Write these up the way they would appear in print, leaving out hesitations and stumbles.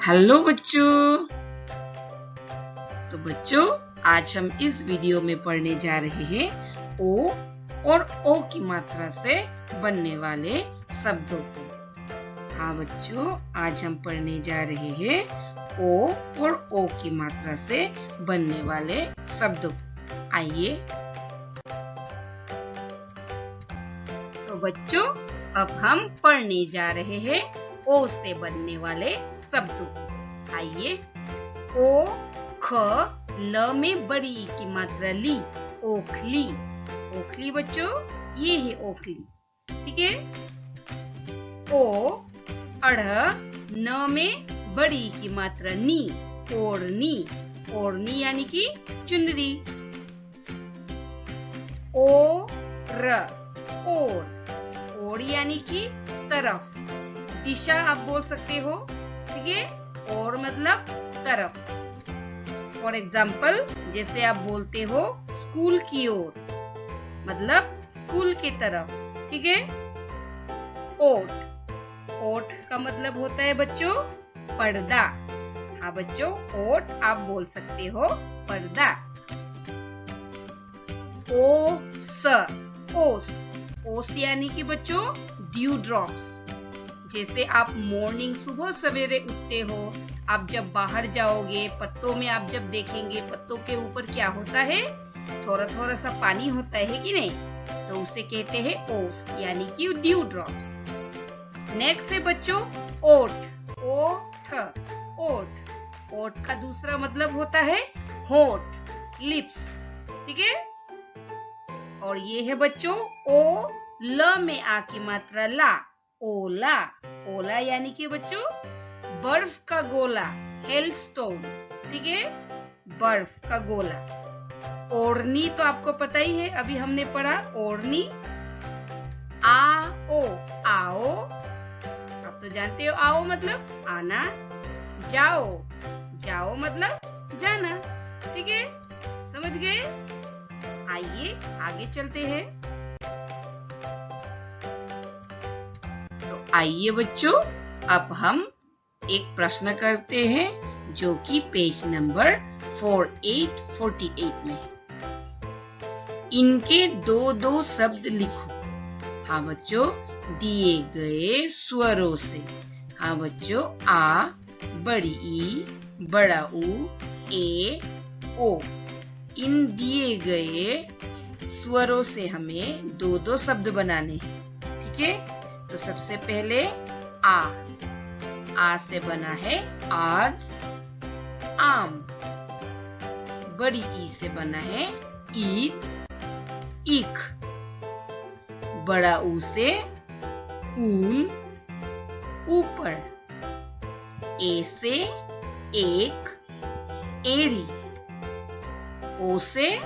Hello बच्चों। तो बच्चों, आज हम इस वीडियो में पढ़ने जा रहे हैं ओ और ओ की मात्रा से बनने वाले शब्दों को। हाँ बच्चों, आज हम पढ़ने जा रहे हैं ओ और ओ की मात्रा से बनने वाले शब्दों को। आइए। तो बच्चों, अब हम पढ़ने जा रहे हैं ओ से बनने वाले शब्दों को। आइए। ओ, ख, ल में बड़ी ई की मात्रा ली, ओखली। ओखली बच्चों, ये है ओखली, ठीक है। ओ, अढ़, न में बड़ी ई की मात्रा नी, ओढ़नी। ओढ़नी यानी कि चुनरी। ओ, र, ओर। ओर यानी कि तरफ, दिशा आप बोल सकते हो, ठीक है। और मतलब तरफ। फॉर एग्जाम्पल, जैसे आप बोलते हो स्कूल की ओर, मतलब स्कूल की तरफ, ठीक है। ओट, ओट का मतलब होता है बच्चों पर्दा। हाँ बच्चों, ओट आप बोल सकते हो पर्दा। ओस, ओस। ओस यानी कि बच्चों ड्यू ड्रॉप्स। जैसे आप मॉर्निंग सुबह सवेरे उठते हो, आप जब बाहर जाओगे, पत्तों में आप जब देखेंगे, पत्तों के ऊपर क्या होता है, थोड़ा थोड़ा सा पानी होता है कि नहीं, तो उसे कहते हैं ओस यानी कि ड्यू ड्रॉप्स। नेक्स्ट है बच्चों ओठ, ओठ, ओठ। ओठ का दूसरा मतलब होता है होठ, लिप्स, ठीक है। और ये है बच्चों ओ, ल में आ की मात्रा ला, ओला। ओला यानी कि बच्चों बर्फ का गोला, हेलस्टोन, ठीक है, बर्फ का गोला। ओढ़नी तो आपको पता ही है, अभी हमने पढ़ा ओढ़नी। आओ, आओ, आप तो जानते हो आओ मतलब आना। जाओ, जाओ मतलब जाना, ठीक है, समझ गए। आइए आगे चलते हैं। तो आइए बच्चों, अब हम एक प्रश्न करते हैं जो कि पेज नंबर 4848 में है। इनके दो दो शब्द लिखो। हाँ बच्चों, दिए गए स्वरों से। हाँ बच्चों, आ, बड़ी ई, बड़ा ऊ, ए, ओ। इन दिए गए स्वरों से हमें दो दो शब्द बनाने हैं, ठीक है। तो सबसे पहले आ से बना है आज, आम। बड़ी ई से बना है ईद, ईख। बड़ा ऊ से ऊन, ऊपर। ए से एक, एड़ी। ओ से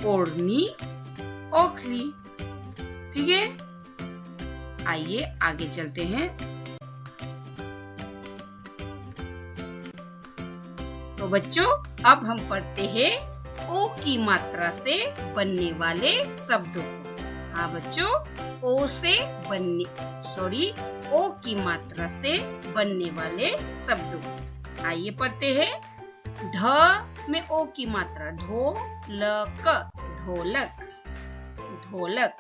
ओढ़नी, ओखली, ठीक है। आइए आगे चलते हैं। तो बच्चों, अब हम पढ़ते हैं ओ की मात्रा से बनने वाले शब्दों को। हाँ बच्चों, ओ से बनने, ओ की मात्रा से बनने वाले शब्दों को। आइए पढ़ते हैं। ढ में ओ की मात्रा, ढो, लक, ढोलक, ढोलक।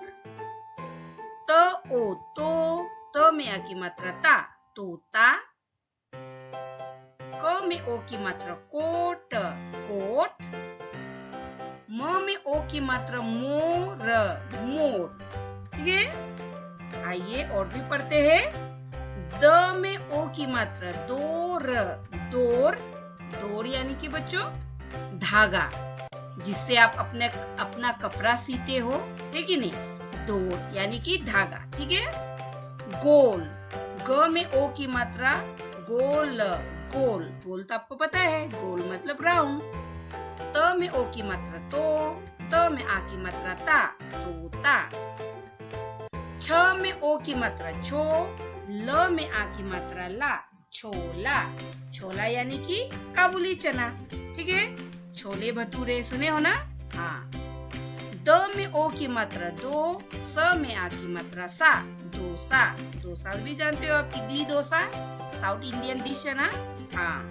त ओ तो, त में आ की मात्रा ता, तोता। क में ओ की मात्रा कोट, कोट। म में ओ की मात्रा मोर, मोर, ठीक है। आइए और भी पढ़ते हैं। द में ओ की मात्रा दोर, दोर। दोर यानी कि बच्चों धागा, जिससे आप अपना कपड़ा सीते हो, है कि नहीं। दोर यानी कि धागा, ठीक है। गोल, ग में ओ की मात्रा गोल, गोल। गोल तो आपको पता है, गोल मतलब राउंड। त में ओ की मात्रा तो, त में आ की मात्रा ता, तोता। छ में ओ की मात्रा छो, ल में आ की मात्रा ला, छोला। छोला यानी कि काबुली चना, ठीक है। छोले भटूरे सुने हो ना। हाँ। द में ओ की मात्रा दो, स में आ की मात्रा सा, डोसा। डोसा भी जानते हो आप, idli dosa, south Indian dish है ना। हाँ।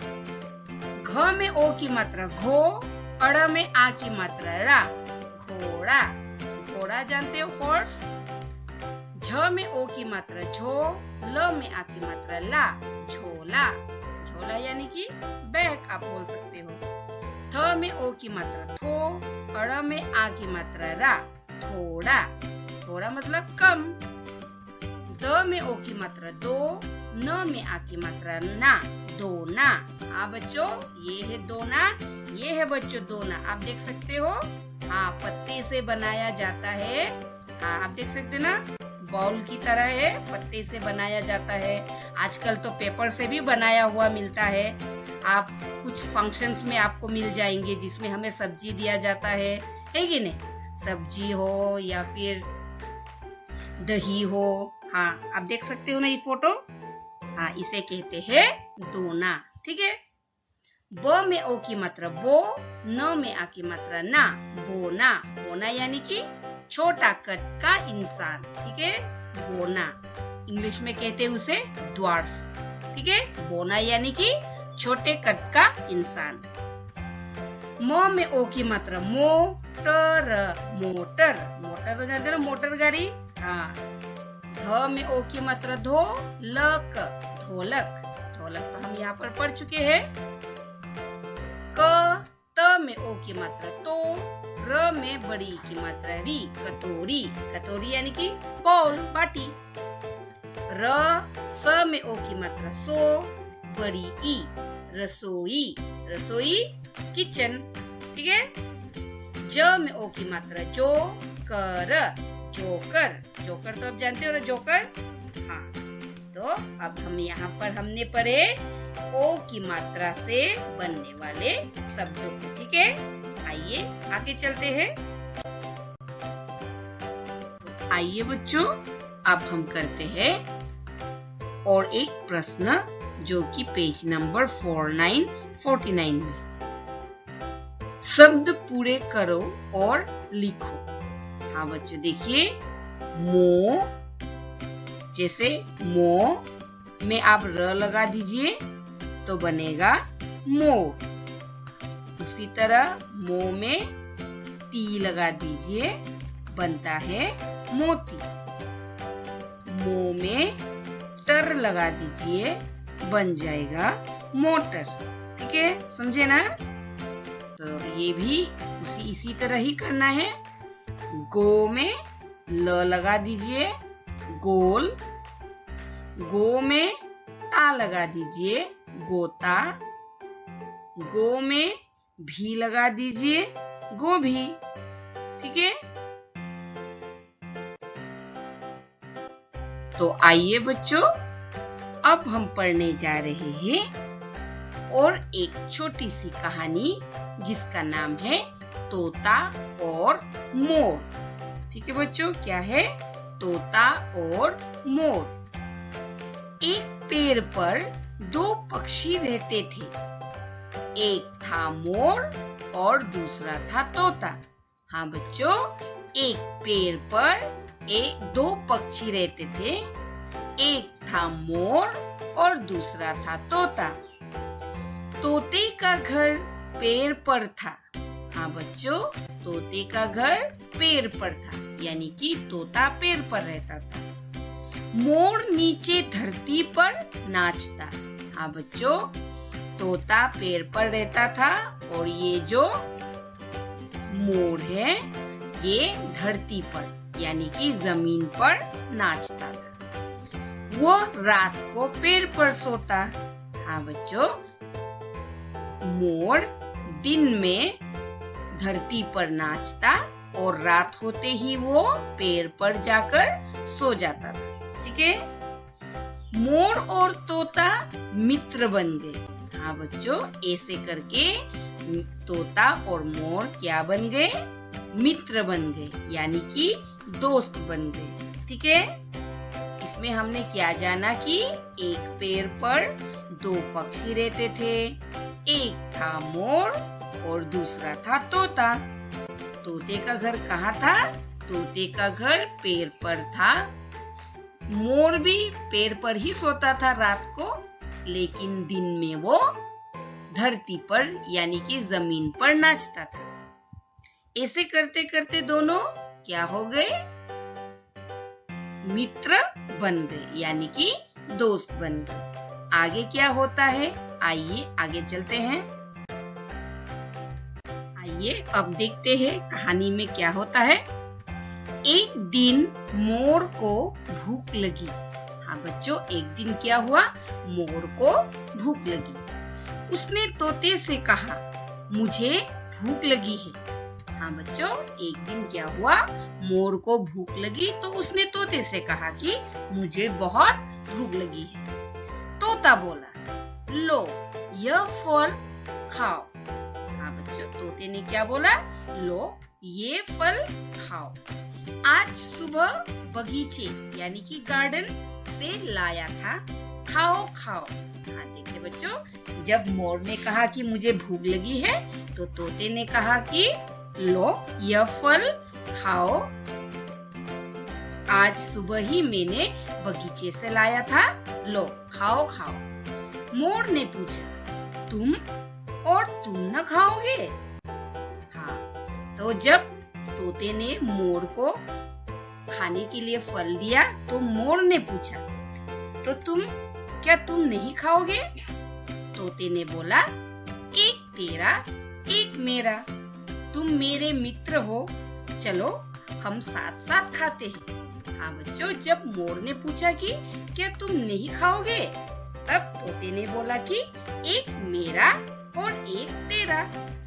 घ में ओ की मात्रा घो, अड़ में आ की मात्रा रा, घोड़ा। घोड़ा जानते हो, हॉर्स। झ में ओ की मात्रा झो, ल में आ की मात्रा ला, झोला। झोला यानी कि बैग आप बोल सकते हो। थ में ओ की मात्रा थो, अड़ में आ की मात्रा रा, थोड़ा। थोड़ा मतलब कम। द में ओ की मात्रा दो, न में आ की मात्रा ना, दोना। हाँ बच्चों, ये है दोना, ये है बच्चों दोना। आप देख सकते हो, हाँ पत्ते से बनाया जाता है। हाँ आप देख सकते हो ना, बाउल की तरह है, पत्ते से बनाया जाता है। आजकल तो पेपर से भी बनाया हुआ मिलता है। आप कुछ फंक्शंस में आपको मिल जाएंगे जिसमें हमें सब्जी दिया जाता है कि नहीं? सब्जी हो या फिर दही हो। हाँ आप देख सकते हो ना ये फोटो। हाँ इसे कहते हैं दोना। ठीक है। ब में ओ की मात्रा बो, न में आ की मात्रा ना, बोना। बोना यानी कि छोटा कद का इंसान। ठीक है, बोना। इंग्लिश में कहते हैं उसे ड्वार्फ। ठीक है, बोना यानी कि छोटे कद का इंसान। म में ओ की मात्रा मोटर, मोटर। मोटर तो जानते हो ना, मोटर गाड़ी। हाँ। ध में ओ की मात्रा धो, लक, ढोलक। ढोलक तो हम यहाँ पर पढ़ चुके हैं। क त में ओ की मात्रा तो, र में बड़ी की मात्रा री, कटोरी। कटोरी यानी कि बाउल, बाटी। र स में ओ की मात्रा सो, बड़ी ई, रसोई। रसोई किचन। ठीक है। ज में ओ की मात्रा जो, कर, जोकर। जोकर तो आप जानते हो ना, जोकर। हाँ तो अब हम यहाँ पर हमने पढ़े ओ की मात्रा से बनने वाले शब्दों को। ठीक है, आइए आगे चलते हैं। आइए बच्चों, अब हम करते हैं और एक प्रश्न जो कि पेज नंबर 49 में। शब्द पूरे करो और लिखो। हाँ बच्चों देखिए, मो, जैसे मो में आप र लगा दीजिए तो बनेगा मोर। उसी तरह मो में ती लगा दीजिए, बनता है मोती। मो में टर लगा दीजिए, बन जाएगा मोटर। ठीक है, समझे ना? तो ये भी इसी तरह ही करना है। गो में ल लगा दीजिए, गोल। गो में ता लगा दीजिए, गोता। गो में भी लगा दीजिए, गोभी। ठीक है। तो आइए बच्चों, अब हम पढ़ने जा रहे हैं और एक छोटी सी कहानी जिसका नाम है तोता और मोर। ठीक है बच्चों, क्या है? तोता और मोर। एक पेड़ पर दो पक्षी रहते थे। एक था मोर और दूसरा था तोता। हाँ बच्चों, एक पेड़ पर दो पक्षी रहते थे। एक था मोर और दूसरा था तोता। तोते का घर पेड़ पर था। हाँ बच्चों, तोते का घर पेड़ पर था, यानी कि तोता पेड़ पर रहता था। मोर नीचे धरती पर नाचता। हाँ बच्चों, तोता पेड़ पर रहता था और ये जो मोर है ये धरती पर यानी कि जमीन पर नाचता था। वो रात को पेड़ पर सोता। हाँ बच्चों, मोर दिन में धरती पर नाचता और रात होते ही वो पेड़ पर जाकर सो जाता था। ठीक है। मोर और तोता मित्र बन गए। हाँ बच्चों, ऐसे करके तोता और मोर क्या बन गए? मित्र बन गए, यानी कि दोस्त बन गए। ठीक है। इसमें हमने क्या जाना कि एक पेड़ पर दो पक्षी रहते थे। एक था मोर और दूसरा था तोता। तोते का घर कहाँ था? तोते का घर पेड़ पर था। मोर भी पेड़ पर ही सोता था रात को, लेकिन दिन में वो धरती पर यानी कि जमीन पर नाचता था। ऐसे करते करते दोनों क्या हो गए? मित्र बन गए यानी कि दोस्त बन गए। आगे क्या होता है, आइए आगे चलते हैं। आइए अब देखते हैं कहानी में क्या होता है। एक दिन मोर को भूख लगी। हाँ बच्चों, एक दिन क्या हुआ? मोर को भूख लगी। उसने तोते से कहा, मुझे भूख लगी है। हाँ बच्चों, एक दिन क्या हुआ? मोर को भूख लगी तो उसने तोते से कहा कि मुझे बहुत भूख लगी है। तोता बोला, लो यह फल खाओ। हाँ बच्चों, तोते ने क्या बोला? लो ये फल खाओ। आज सुबह बगीचे यानी कि गार्डन से लाया था, खाओ खाओ। हाँ देखिए बच्चों, जब मोर ने कहा कि मुझे भूख लगी है तो तोते ने कहा कि लो यह फल खाओ। आज सुबह ही मैंने बगीचे से लाया था, लो खाओ खाओ। मोर ने पूछा, तुम न खाओगे? हाँ, तो जब तोते ने मोर को खाने के लिए फल दिया तो मोर ने पूछा, तो तुम नहीं खाओगे? तोते ने बोला, एक तेरा एक मेरा, तुम मेरे मित्र हो, चलो हम साथ साथ खाते हैं। हाँ बच्चों, जब मोर ने पूछा कि क्या तुम नहीं खाओगे, तब तोते ने बोला कि एक मेरा और एक तेरा,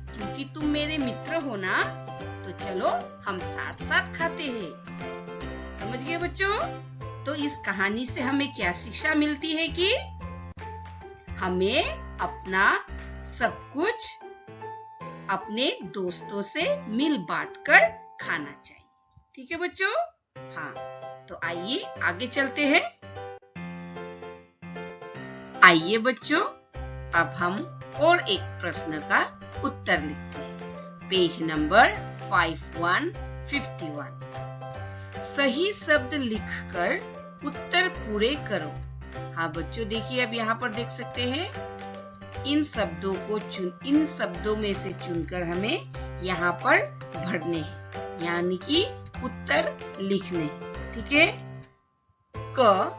क्योंकि तुम मेरे मित्र हो ना, तो चलो हम साथ साथ खाते हैं। समझ गए बच्चों? तो इस कहानी से हमें क्या शिक्षा मिलती है कि हमें अपना सब कुछ अपने दोस्तों से मिल बांट कर खाना चाहिए। ठीक है बच्चों? हाँ, तो आइए आगे चलते हैं। आइए बच्चों, अब हम और एक प्रश्न का उत्तर लिखते हैं। Page number 5151। सही शब्द लिखकर उत्तर पूरे करो। हाँ बच्चों, देखिए अब यहाँ पर देख सकते हैं, इन शब्दों में से चुनकर हमें यहाँ पर भरने हैं, यानी कि उत्तर लिखने हैं। ठीक है? क,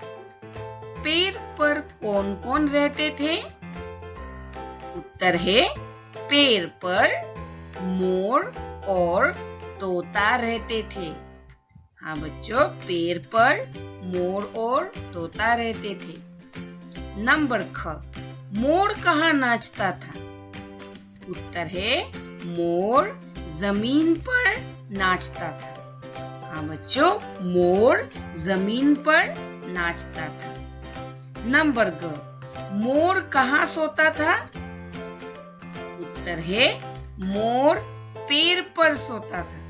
पेड़ पर कौन कौन रहते थे? उत्तर है, पेड़ पर मोर और तोता रहते थे। हाँ बच्चों, पेड़ पर मोर और तोता रहते थे। नंबर ख, मोर कहाँ नाचता था? उत्तर है, मोर जमीन पर नाचता था। हाँ बच्चों, मोर जमीन पर नाचता था। नंबर ग, मोर कहाँ सोता था? उत्तर है, मोर पेड़ पर सोता था।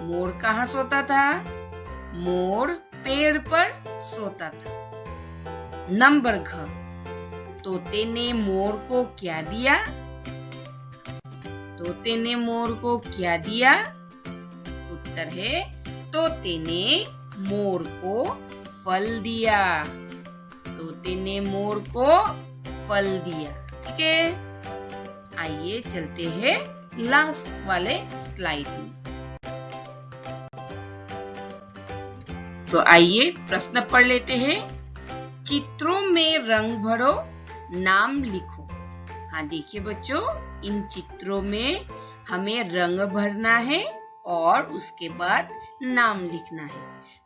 मोर कहाँ सोता था? मोर पेड़ पर सोता था। नंबर घ, तोते ने मोर को क्या दिया? तोते ने मोर को क्या दिया? उत्तर है, तोते ने मोर को फल दिया। तोते ने मोर को फल दिया। ठीक है? आइए चलते हैं लास्ट वाले स्लाइड में। तो आइए प्रश्न पढ़ लेते हैं। चित्रों में रंग भरो, नाम लिखो। हाँ देखिए बच्चों, इन चित्रों में हमें रंग भरना है और उसके बाद नाम लिखना है।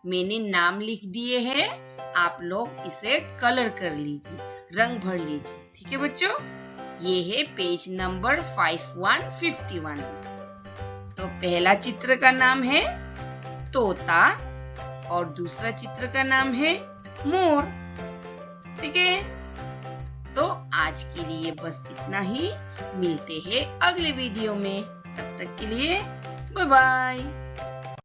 मैंने नाम लिख दिए हैं, आप लोग इसे कलर कर लीजिए, रंग भर लीजिए। ठीक है बच्चों? ये है पेज नंबर 5151। तो पहला चित्र का नाम है तोता और दूसरा चित्र का नाम है मोर। ठीक है? तो आज के लिए बस इतना ही। मिलते हैं अगले वीडियो में। तब तक के लिए बाय बाय।